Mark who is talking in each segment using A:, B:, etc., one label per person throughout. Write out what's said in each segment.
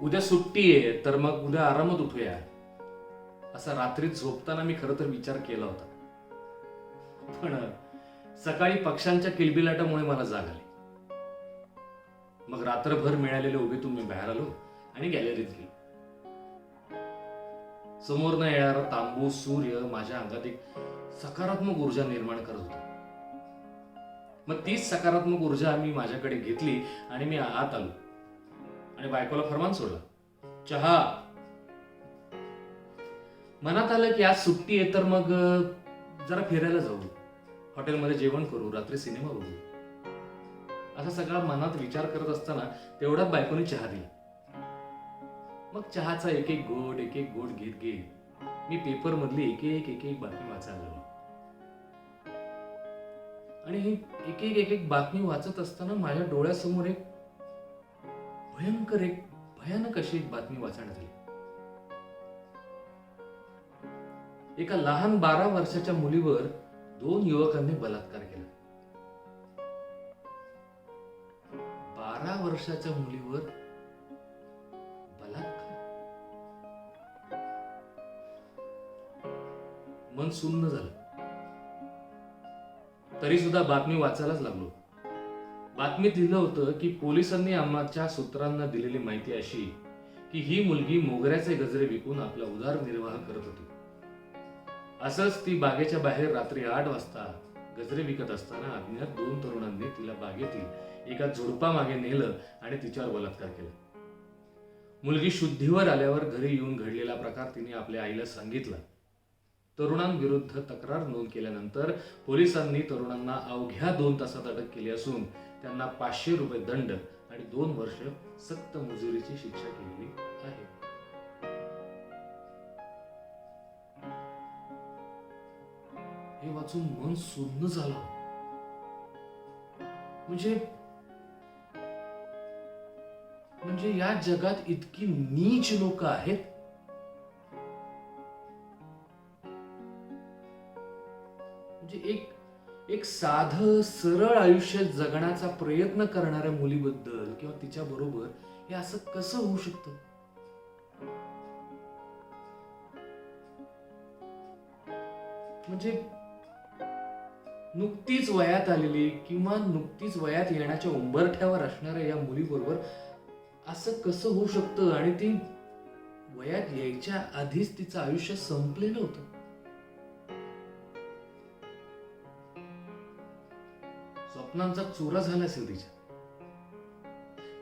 A: उद्या सुट्टी आहे तर मग उद्या आरामात उठूया, असा रात्री झोपताना मी खरं तर विचार केला होता. पण सकाळी पक्ष्यांच्या किलबिलाटामुळे मला जाग आली. मग रात्रभर मिळालेले उभेतून मी बाहेर आलो आणि गॅलरीत गेलो. समोरनं येणारा तांबू सूर्य माझ्या अंगात एक सकारात्मक ऊर्जा निर्माण करत होता. मग तीच सकारात्मक ऊर्जा मी माझ्याकडे घेतली आणि मी आत आलो आणि बायकोला फरमान सोडला, चहा. मनात आलं की आज सुट्टी आहे तर मग जरा फिरायला जाऊ, हॉटेलमध्ये जेवण करू, रात्री सिनेमा बघू. असा सगळा मनात विचार करत असताना तेवढ्यात बायकोने चहा दिला. मग चहाचा एक एक गोड घेत घेत मी पेपर मधली एक एक बातमी वाचायला लागलो. आणि ही एक एक बातमी वाचत असताना माझ्या डोळ्यासमोर एक भयानक अशी एक बातमी वाचण्यात आली. एका लहान 12 वर्षाच्या मुलीवर 2 युवकांनी बलात्कार केला. 12 वर्षाच्या मुलीवर बलात्कार. मन सुन्न झालं. तरी सुद्धा बातमी वाचायलाच लागलो. बातमीत लिहिलं होतं की पोलिसांनी आमच्या सूत्रांना दिलेली माहिती अशी की ही मुलगी मोगऱ्याचे गजरे विकून आपला उदरनिर्वाह करत होती. असंच ती बागेच्या बाहेर रात्री 8 वाजता गजरे विकत असताना अज्ञात 2 तरुणांनी तिला बागेतील एका झुडपामागे नेलं आणि तिच्यावर बलात्कार केला. मुलगी शुद्धीवर आल्यावर घरी येऊन घडलेला प्रकार तिने आपल्या आईला सांगितला. तरुणांविरुद्ध तक्रार नोंद केल्यानंतर पोलिसांनी तरुणांना अवघ्या 2 तासात अटक केली असून त्यांना 500 रुपये दंड आणि 2 वर्ष सक्त मजुरीची शिक्षा केलेली आहे. हे वाचून मन सुन्न झालं. म्हणजे या जगात इतकी नीच लोक आहेत. म्हणजे एक साधं सरळ आयुष्य जगण्याचा प्रयत्न करणाऱ्या मुलीबद्दल किंवा तिच्या बरोबर हे असं कसं होऊ शकतं. म्हणजे नुकतीच वयात आलेली किंवा नुकतीच वयात येण्याच्या उंबरठ्यावर असणाऱ्या या मुलीबरोबर असं कसं होऊ शकतं. आणि ती वयात यायच्या आधीच तिचं आयुष्य संपलेलं होतं. स्वप्नांचा चुरा झाला असेल तिच्या.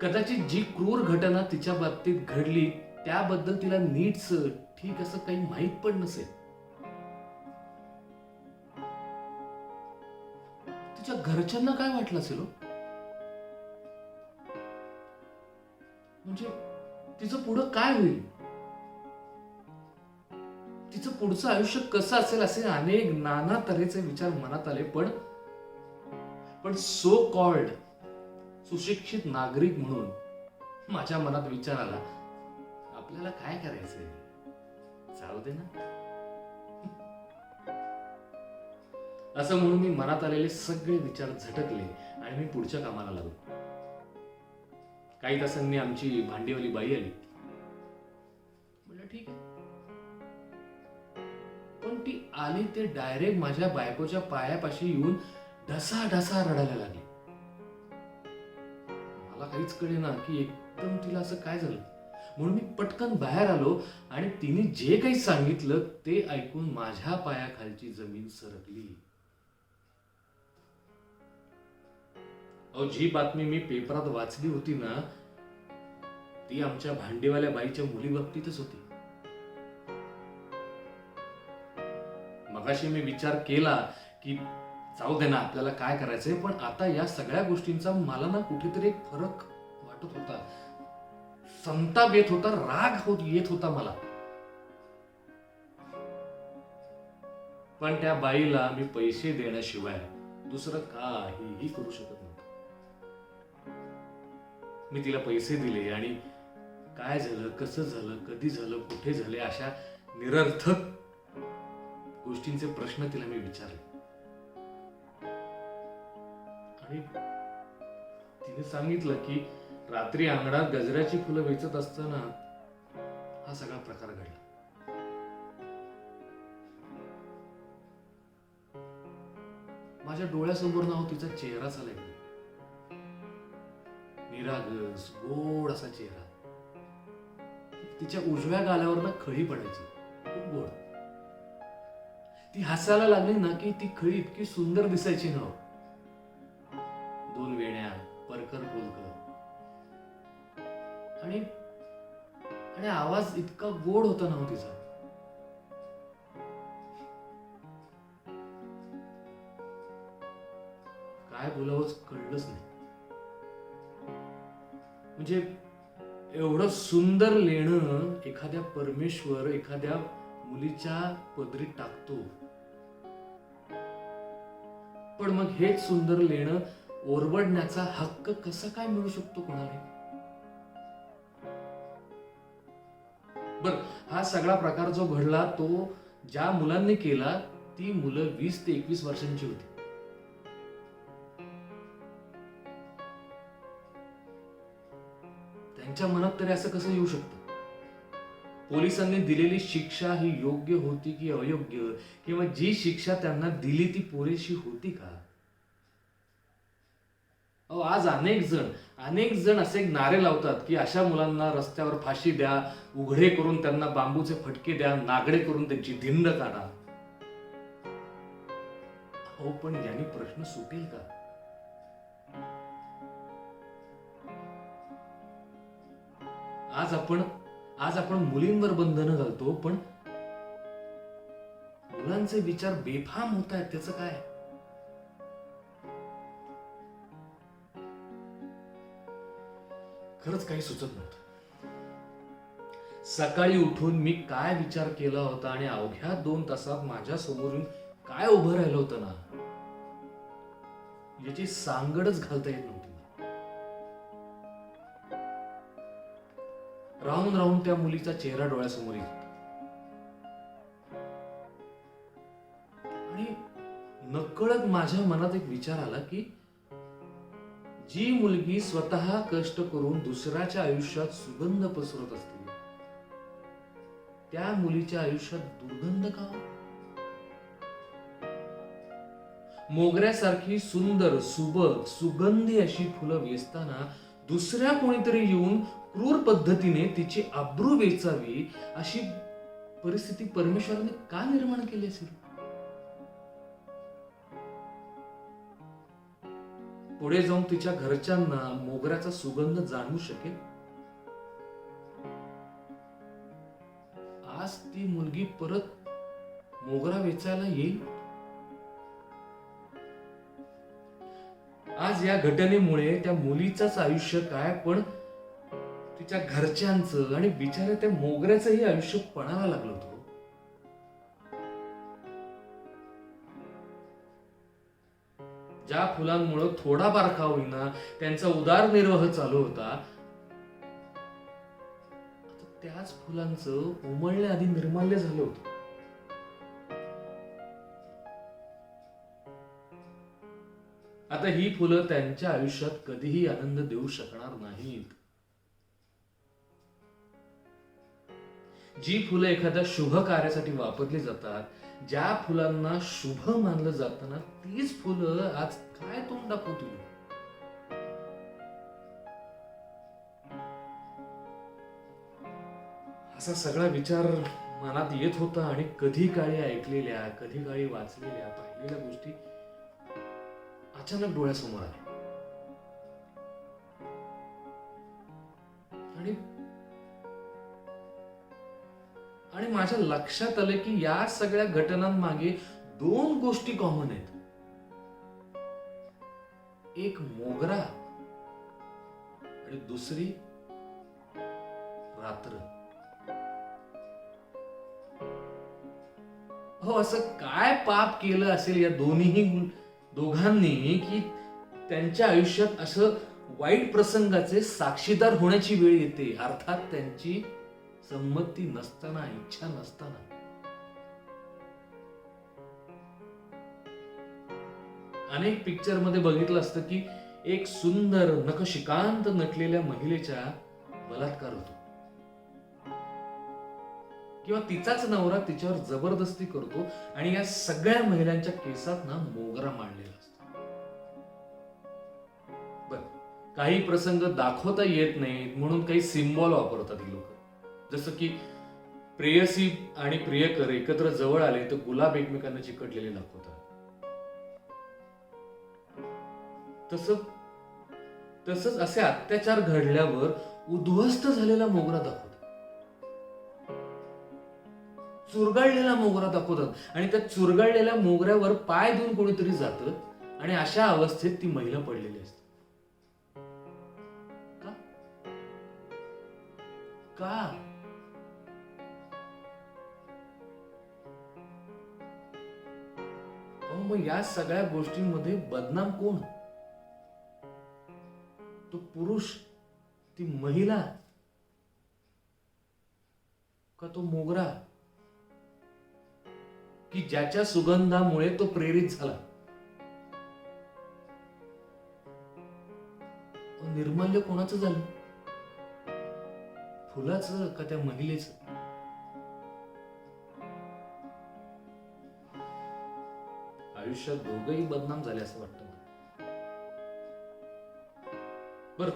A: कदाचित जी क्रूर घटना तिच्या बाबतीत घडली त्याबद्दल तिला नीटच ठीक असं काही माहित पण नसेल. तिच्या घरच्यांना काय वाटलं असेल. म्हणजे तिचं पुढं काय होईल, तिचं पुढचं आयुष्य कसं असेल असे अनेक नाना तऱ्हेचे विचार मनात आले. पण सो कॉल्ड सुशिक्षित नागरिक म्हणून माझ्या मनात विचार आला, आपल्याला काय करायचंय, जाऊ दे ना. असं म्हणून मी मनात आलेले सगळे विचार झटकले आणि मी पुढच्या कामाला लागलो. काही तासांनी आमची भांडीवाली बाई आली. म्हटलं ठीक आहे. पण ती आली ते डायरेक्ट माझ्या बायकोच्या पायापाशी येऊन ढसा रडायला लागली. मला काहीच कळेना की एकदम तिला असं काय झालं. म्हणून मी पटकन बाहेर आलो आणि तिने जे काही सांगितलं ते ऐकून माझ्या पायाखालची जमीन सरकली. जी बातमी मी पेपरात वाचली होती ना, ती आमच्या भांडीवाल्या बाईच्या मुलीबाबतीतच होती. मगाशी मी विचार केला की जाऊ दे ना, आपल्याला काय करायचंय. पण आता या सगळ्या गोष्टींचा मला ना कुठेतरी एक फरक वाटत होता. संताप येत होता, राग येत होता मला. पण त्या बाईला मी पैसे देण्याशिवाय दुसरं काहीही करू शकत नव्हतो. मी तिला पैसे दिले आणि काय झालं, कसं झालं, कधी झालं, कुठे झाले अशा निरर्थक गोष्टींचे प्रश्न तिला मी विचारले. आणि तिने सांगितलं की रात्री अंगणात गजऱ्याची फुलं वेचत असताना हा सगळा प्रकार घडला. माझ्या डोळ्यासमोर नाव तिचा चेहरा चालला. निरागस गोड असा चेहरा. तिच्या उजव्या गालावर ना खळी पडायची, खूप गोड. ती हसायला लागली ना की ती खळी इतकी सुंदर दिसायची ना. 2 वेण्या, परकर पोलक आणि आणि आवाज इतका गोड होता ना तिचा. काय बोलावंच कळलंच नाही. म्हणजे एवढं सुंदर लेणं एखाद्या परमेश्वर एखाद्या मुलीच्या पदरी टाकतो, पण मग हेच सुंदर लेणं ओरबडण्याचा हक्क कसा काय मिळू शकतो कोणाला? बर, हा सगळा प्रकार जो घडला तो ज्या मुलांनी केला ती मुलं 20 ते 21 वर्षांची होती. त्यांच्या मनात तरी असं कसं येऊ शकतं? पोलिसांनी दिलेली शिक्षा ही योग्य होती की अयोग्य, किंवा जी शिक्षा त्यांना दिली ती पुरेशी होती का? आज अनेक जण असे नारे लावतात की अशा मुलांना रस्त्यावर फाशी द्या, उघडे करून त्यांना बांबूचे फटके द्या, नागडे करून त्यांची धिंड काढा. हो, पण याने प्रश्न सुटेल का? आज आपण मुलींवर बंधनं घालतो, पण मुलांचे विचार बेफाम होत आहेत, त्याचं काय? खरंच काही सुचत नव्हतं. सकाळी उठून मी काय विचार केला होता आणि अवघ्या 2 तासात माझ्या समोरून काय उभं राहिलं होतं ना, याची सांगडच घालता येत नव्हती. राहून राहून त्या मुलीचा चेहरा डोळ्यासमोर येत आणि नकळत माझ्या मनात एक विचार आला की जी मुलगी स्वतः कष्ट करून दुसऱ्याच्या आयुष्यात सुगंध पसरत असते, त्या मुलीच्या आयुष्यात दुर्गंध का? मोगऱ्यासारखी सुंदर सुबक सुगंधी अशी फुलं वेचताना दुसऱ्या कोणीतरी येऊन क्रूर पद्धतीने तिची आबरू वेचावी अशी परिस्थिती परमेश्वराने का निर्माण केली असेल? पुढे जाऊन तिच्या घरच्यांना मोगऱ्याचा सुगंध जाणवू शकेल? आज ती मुलगी परत मोगरा वेचायला येईल? आज या घटनेमुळे त्या मुलीचंच आयुष्य काय, पण तिच्या घरच्यांचं आणि बिचाऱ्या त्या मोगऱ्याचंही आयुष्य पणाला लागलं होतं. ज्या फुलांमुळे थोडाफार का होईना त्यांचा उदरनिर्वाह चालू होता, त्याच फुलांचं उमलण्याआधी निर्माल्य झालं होतं. आता ही फुलं त्यांच्या आयुष्यात कधीही आनंद देऊ शकणार नाहीत. जी फुलं एखाद्या शुभ कार्यासाठी वापरली जातात, ज्या फुलांना शुभ मानलं जातं ना, तीच फुलं आज काय तोंड दाखवतील? असा सगळा विचार मनात येत होता आणि कधी काळी ऐकलेल्या, कधी काळी वाचलेल्या, पाहिलेल्या गोष्टी अचानक डोळ्यासमोर आल्या. आणि माझ्या लक्षात आलं की या सगळ्या घटनांमागे 2 गोष्टी कॉमन आहेत. एक मोगरा आणि दुसरी रात्र. हो, असं काय पाप केलं असेल या दोघांनी की त्यांच्या आयुष्यात असं वाईट प्रसंगाचे साक्षीदार होण्याची वेळ येते, अर्थात त्यांची संमती नसताना, इच्छा नसताना. अनेक पिक्चर मध्ये बघितलं असतं की एक सुंदर नखशिकांत नटलेल्या महिलेच्या बलात्कार होतो, किंवा तिचाच नवरा तिच्यावर जबरदस्ती करतो आणि या सगळ्या महिलांच्या केसात ना मोगरा मांडलेला असतो. बर, काही प्रसंग दाखवता येत नाहीत म्हणून काही सिम्बॉल वापरतात ही लोक. जसं की प्रेयसी आणि प्रियकर एकत्र जवळ आले तर गुलाब एकमेकांना चिकटलेले दाखवतात. तसंच असे अत्याचार घडल्यावर उद्ध्वस्त झालेला मोगरा दाखवतात, चुरगळलेला मोगरा दाखवतात आणि त्या चुरगळलेल्या मोगऱ्यावर पाय देऊन कोणीतरी जातं आणि अशा अवस्थेत ती महिला पडलेली असते. का का मग या सगळ्या गोष्टींमध्ये बदनाम कोण? तो पुरुष, ती महिला, का तो मोगरा की ज्याच्या सुगंधामुळे तो प्रेरित झाला? निर्माल्य कोणाचं झालं? फुलाचं का त्या महिलेचं? आयुष्यात दोघंही बदनाम झाले असं वाटतं. बर,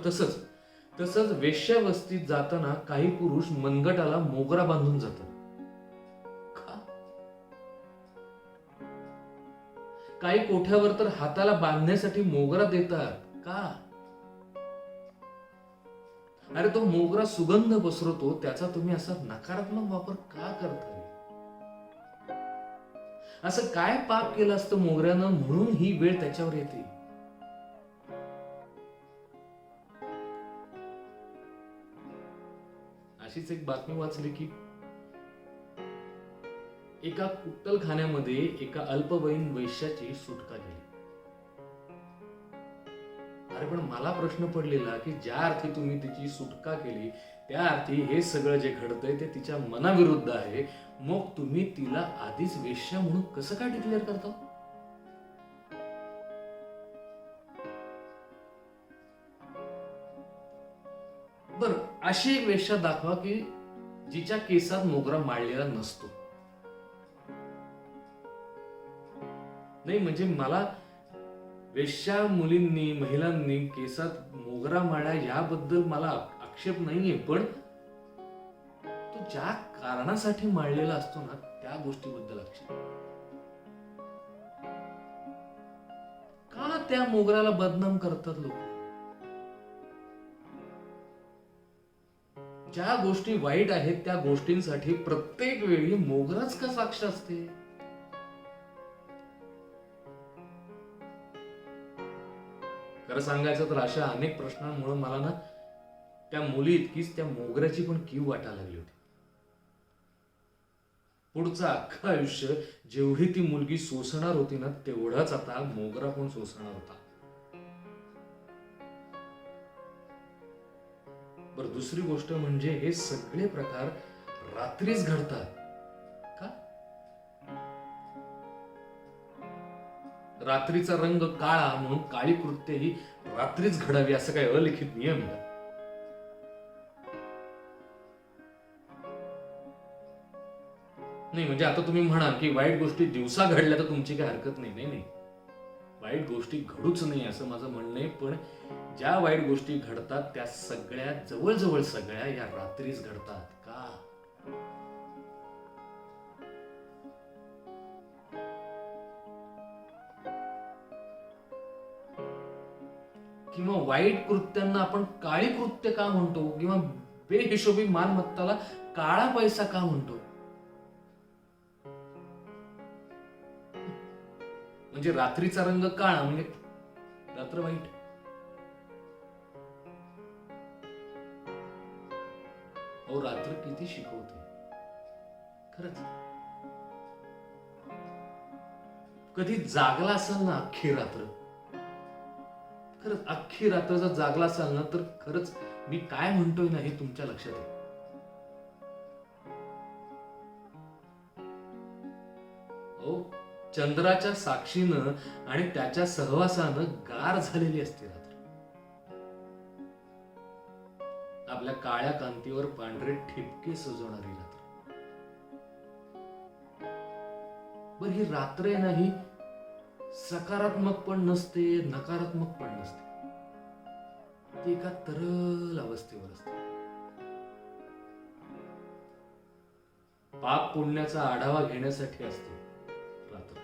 A: तसंच वेश्यावस्तीत जाताना काही पुरुष मनगटाला मोगरा बांधून जातात. का? काही कोठ्यावर तर हाताला बांधण्यासाठी मोगरा देतात. का? अरे तो मोगरा सुगंध पसरवतो, त्याचा तुम्ही असा नकारात्मक वापर का करताय? असं काय पाप केलं असतं मोगऱ्यानं म्हणून ही वेळ त्याच्यावर येते? अशीच एक बातमी वाचली की एका कुट्टलखान्यामध्ये एका अल्पवयीन वैश्याची सुटका झाली. अरे पण मला प्रश्न पडलेला की ज्या अर्थी तुम्ही तिची सुटका केली त्या अर्थी हे सगळं जे घडतंय ते तिच्या मनाविरुद्ध आहे, मग तुम्ही तिला आधीच वेश्या म्हणून कसं काय डिक्लेअर करता? बर, अशी एक वेश्या दाखवा की जिच्या केसात मोगरा माळलेला नसतो. नाही म्हणजे मला वेश्या मुलींनी, महिलांनी केसात मोगरा माळा याबद्दल मला आक्षेप नाहीये, पण तो ज्या कारणासाठी माळलेला असतो ना त्या गोष्टीबद्दल आक्षेप. का त्या मोगऱ्याला बदनाम करतात लोक? ज्या गोष्टी वाईट आहेत त्या गोष्टींसाठी प्रत्येक वेळी मोगराच का साक्ष असते? खरं सांगायचं तर अशा अनेक प्रश्नांमुळे मला ना त्या मुली इतकीच त्या मोगऱ्याची पण कीव वाटायला लागली होती. पुढचं अख्खं आयुष्य जेवढी ती मुलगी सोसणार होती ना तेवढाच आता मोगरा पण सोसणार होता. बरं, दुसरी गोष्ट म्हणजे हे सगळे प्रकार रात्रीच घडतात. का? रात्रीचा रंग काळा म्हणून काळी कृत्य ही रात्रीच घडावी असं काही अलिखित नियम आहे? नाही म्हणजे आता तुम्ही म्हणाल की वाईट गोष्टी दिवसा घडल्या तर तुमची काही हरकत नाही. नाही नाही, वाईट गोष्टी घडूच नाही असं माझं म्हणणं आहे, पण ज्या वाईट गोष्टी घडतात त्या सगळ्या जवळजवळ सगळ्या या रात्रीच घडतात. का? किंवा वाईट कृत्यांना आपण काळी कृत्य का म्हणतो, किंवा बेहिशोबी मालमत्ताला काळा पैसा का म्हणतो? म्हणजे रात्रीचा रंग काळा म्हणजे रात्र वाईट. अहो, रात्र किती शिकवते खरंच. कधी जागला असाल ना अख्खी रात्र, खरंच अख्खी रात्र जर जागला असाल ना तर खरंच मी काय म्हणतोय ना हे तुमच्या लक्षात येईल. चंद्राच्या साक्षीनं आणि त्याच्या सहवासानं गार झालेली असते रात्र. काळ्या कांतीवर पांढरे ठिपके सजवणारी रात्र. बर, ही रात्र आहे ना, ही सकारात्मक पण नसते, नकारात्मक पण नसते. ती एका तरल अवस्थेवर असते. पाप पुण्याचा आढावा घेण्यासाठी असते रात्र.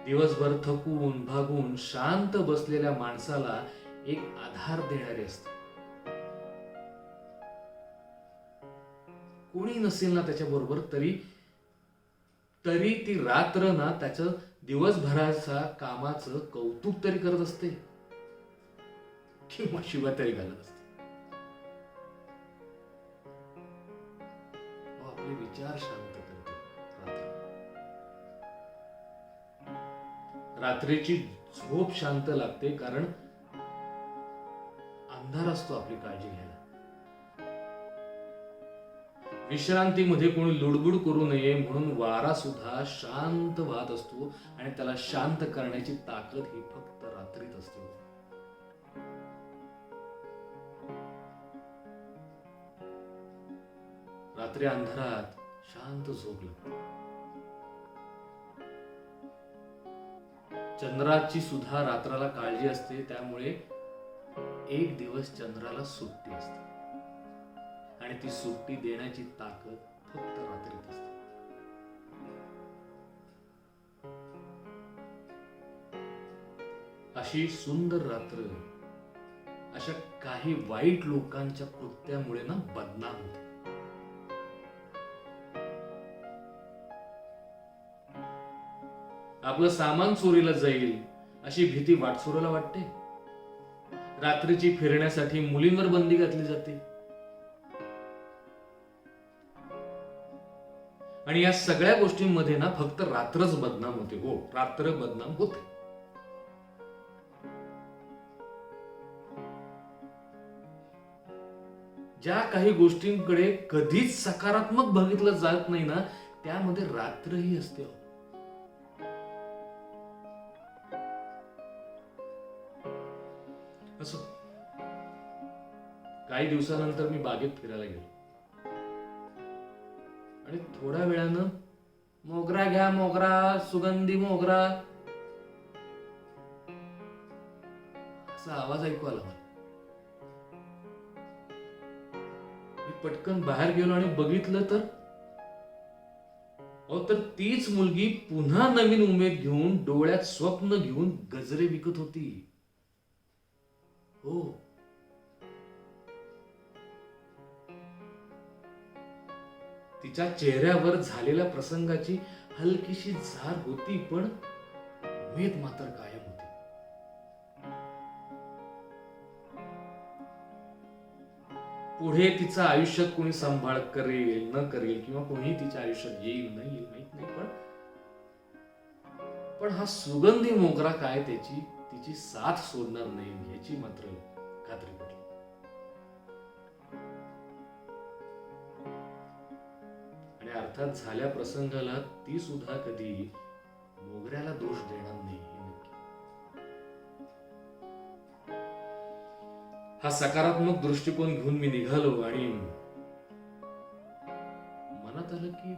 A: दिवसभर थकून भागून शांत बसलेल्या माणसाला एक आधार देणारी असते. कोणी नसेल ना त्याच्या बरोबर, तरी ती रात्र ना त्याचं दिवसभराचा कामाचं कौतुक तरी करत असते किंवा शिवा तरी घालत असते. आपले विचार शांत करते रात्र. रात्रीची झोप शांत लागते, कारण अंधार असतो आपली काळजी घ्यायला. विश्रांतीमध्ये कोणी लुडबुड करू नये म्हणून वारा सुद्धा शांत वाहत असतो, आणि त्याला शांत करण्याची ताकद ही फक्त रात्रीत असते. रात्री अंधारात शांत झोप लागते. चंद्राची सुद्धा रात्राला काळजी असते, त्यामुळे एक दिवस चंद्राला सुट्टी असते, आणि ती सुट्टी देण्याची ताकद फक्त रात्रीत असते. अशी सुंदर रात्र अशा काही वाईट लोकांच्या कृत्यामुळे ना बदनाम होते. आपलं सामान चोरीला जाईल अशी भीती वाटसोराला वाटते. रात्रीची फिरण्यासाठी मुलींवर बंदी घातली जाते. आणि या सगळ्या गोष्टींमध्ये ना फक्त रात्रच बदनाम होते. हो, रात्र बदनाम होते. ज्या काही गोष्टींकडे कधीच सकारात्मक बघितलं जात नाही ना, त्यामध्ये रात्रही असते. असं काही दिवसानंतर मी बागेत फिरायला गेलो, आणि थोड्या वेळानं मोगरा घ्या मोगरा, सुगंधी मोगरा असा आवाज ऐकू आला मला. मी पटकन बाहेर गेलो आणि बघितलं तर तीच मुलगी पुन्हा नवीन उमेद घेऊन, डोळ्यात स्वप्न घेऊन गजरे विकत होती. हो, तिच्या चेहऱ्यावर झालेल्या प्रसंगाची हलकीशी झार होती, पण उमेद मात्र कायम होती. पुढे तिचं आयुष्यात कोणी सांभाळ करेल न करेल, किंवा कोणी तिच्या आयुष्यात येईल न येईल माहित नाही, पण हा सुगंधी मोगरा काय तिची साथ सोडणार नाही याची मात्र खात्री पटली. आणि अर्थात झाल्या प्रसंगाला ती सुद्धा कधी मोगऱ्याला दोष देणार नाही हे नक्की. हा सकारात्मक दृष्टिकोन घेऊन मी निघालो, आणि मनात आलं की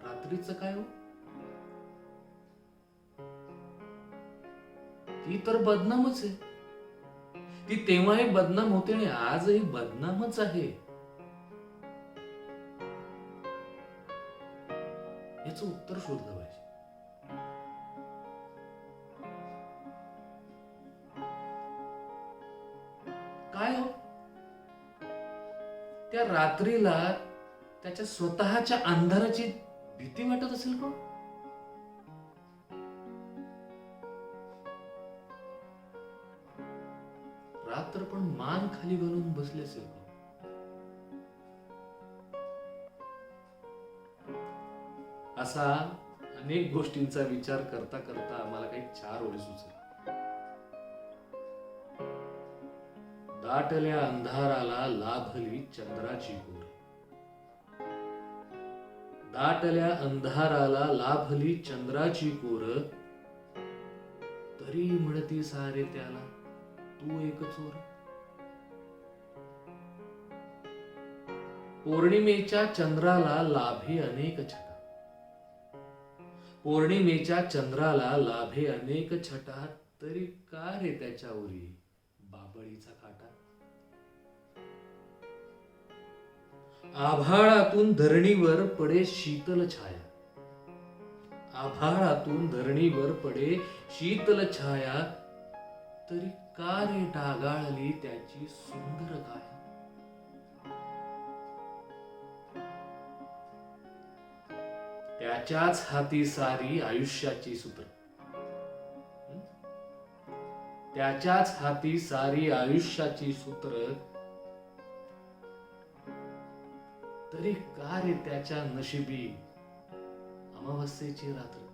A: रात्रीचं काय हो, ती तर बदनामच आहे. ती तेव्हाही बदनाम होते आणि आजही बदनामच आहे. याचं उत्तर शोधलं पाहिजे. काय हो, त्या रात्रीला त्याच्या स्वतःच्या अंधाराची भीती वाटत असेल का? रात्र पण मान खाली घालून बसले असेल का? असा अनेक गोष्टींचा विचार करता करता आम्हाला काही 4 ओळी सुचल्या. दाटल्या अंधाराला लाभली चंद्राची कोर, दाटल्या अंधाराला लाभली चंद्राची कोर, तरी म्हणती सारे त्याला तू एक चोर. पौर्णिमेच्या चंद्राला लाभे अनेक छटा. पौर्णिमेच्या चंद्राला लाभे अनेक छटा, तरी का रे त्याच्यावरी बाबळीचा काटा. आभाळातून धरणीवर पडे शीतल छाया. आभाळातून धरणीवर पडे शीतल छाया, तरी का रे डागाळली त्याची सुंदर काया. त्याच्याच हाती सारी आयुष्याची सूत्र. त्याच्याच हाती सारी आयुष्याची सूत्र, तरी का रे त्याच्या नशिबी अमावस्येची रात्र.